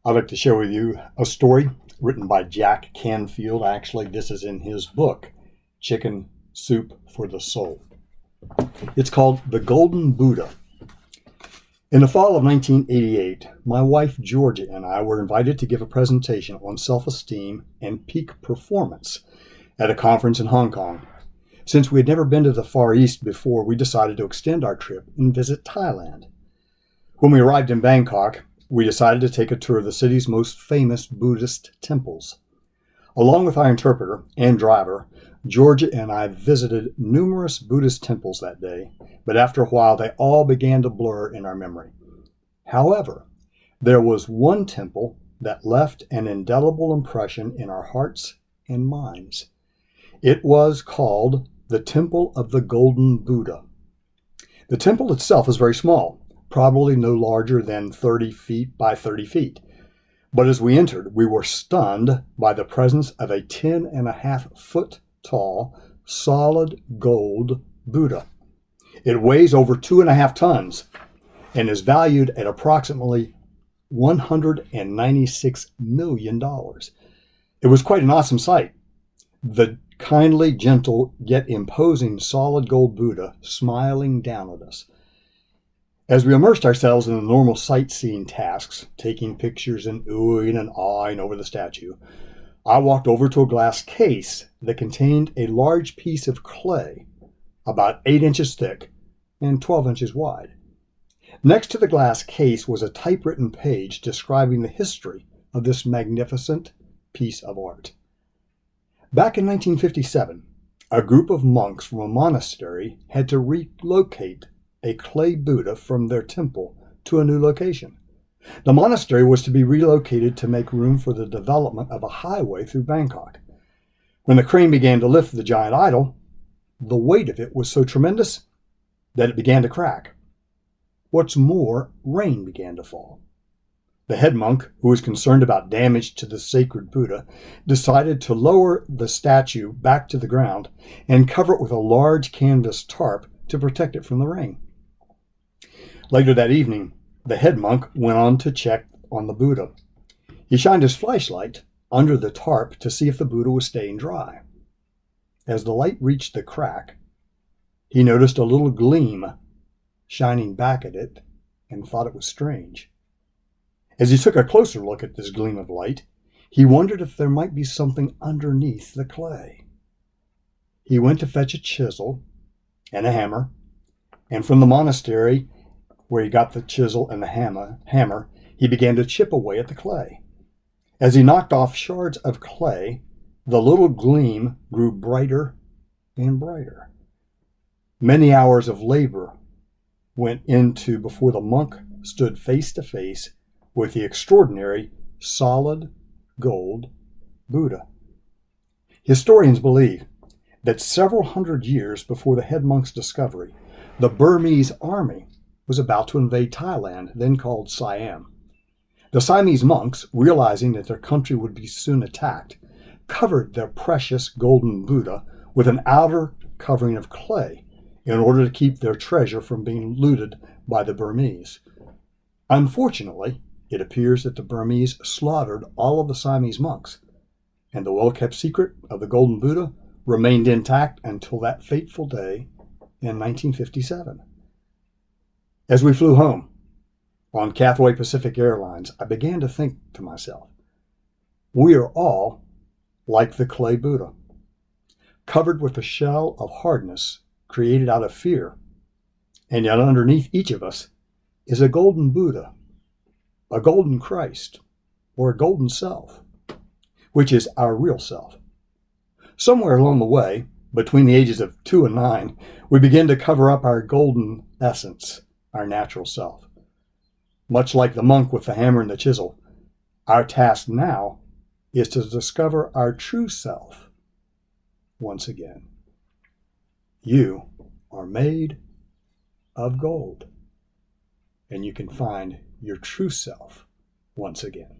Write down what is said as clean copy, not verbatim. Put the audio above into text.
I'd like to share with you a story written by Jack Canfield. Actually, this is in his book, Chicken Soup for the Soul. It's called The Golden Buddha. In the fall of 1988, my wife Georgia and I were invited to give a presentation on self-esteem and peak performance at a conference in Hong Kong. Since we had never been to the Far East before, we decided to extend our trip and visit Thailand. When we arrived in Bangkok, we decided to take a tour of the city's most famous Buddhist temples. Along with our interpreter and driver, Georgia and I visited numerous Buddhist temples that day, but after a while they all began to blur in our memory. However, there was one temple that left an indelible impression in our hearts and minds. It was called the Temple of the Golden Buddha. The temple itself is very small, probably no larger than 30 feet by 30 feet. But as we entered, we were stunned by the presence of a 10.5-foot tall, solid gold Buddha. It weighs over 2.5 tons and is valued at approximately $196 million. It was quite an awesome sight. The kindly, gentle, yet imposing solid gold Buddha smiling down at us. As we immersed ourselves in the normal sightseeing tasks, taking pictures and oohing and awing over the statue, I walked over to a glass case that contained a large piece of clay, about 8 inches thick and 12 inches wide. Next to the glass case was a typewritten page describing the history of this magnificent piece of art. Back in 1957, a group of monks from a monastery had to relocate a clay Buddha from their temple to a new location. The monastery was to be relocated to make room for the development of a highway through Bangkok. When the crane began to lift the giant idol, the weight of it was so tremendous that it began to crack. What's more, rain began to fall. The head monk, who was concerned about damage to the sacred Buddha, decided to lower the statue back to the ground and cover it with a large canvas tarp to protect it from the rain. Later that evening, the head monk went on to check on the Buddha. He shined his flashlight under the tarp to see if the Buddha was staying dry. As the light reached the crack, he noticed a little gleam shining back at it and thought it was strange. As he took a closer look at this gleam of light, he wondered if there might be something underneath the clay. He went to fetch a chisel and a hammer, and from the monastery, where he got the chisel and the hammer, he began to chip away at the clay. As he knocked off shards of clay, the little gleam grew brighter and brighter. Many hours of labor went into before the monk stood face to face with the extraordinary solid gold Buddha. Historians believe that several hundred years before the head monk's discovery, the Burmese army was about to invade Thailand, then called Siam. The Siamese monks, realizing that their country would be soon attacked, covered their precious golden Buddha with an outer covering of clay in order to keep their treasure from being looted by the Burmese. Unfortunately, it appears that the Burmese slaughtered all of the Siamese monks, and the well-kept secret of the Golden Buddha remained intact until that fateful day in 1957. As we flew home on Cathay Pacific Airlines, I began to think to myself, we are all like the clay Buddha, covered with a shell of hardness created out of fear, and yet underneath each of us is a golden Buddha, a golden Christ, or a golden self, which is our real self. Somewhere along the way, between the ages of 2 and 9, we begin to cover up our golden essence, our natural self. Much like the monk with the hammer and the chisel, our task now is to discover our true self once again. You are made of gold, and you can find your true self once again.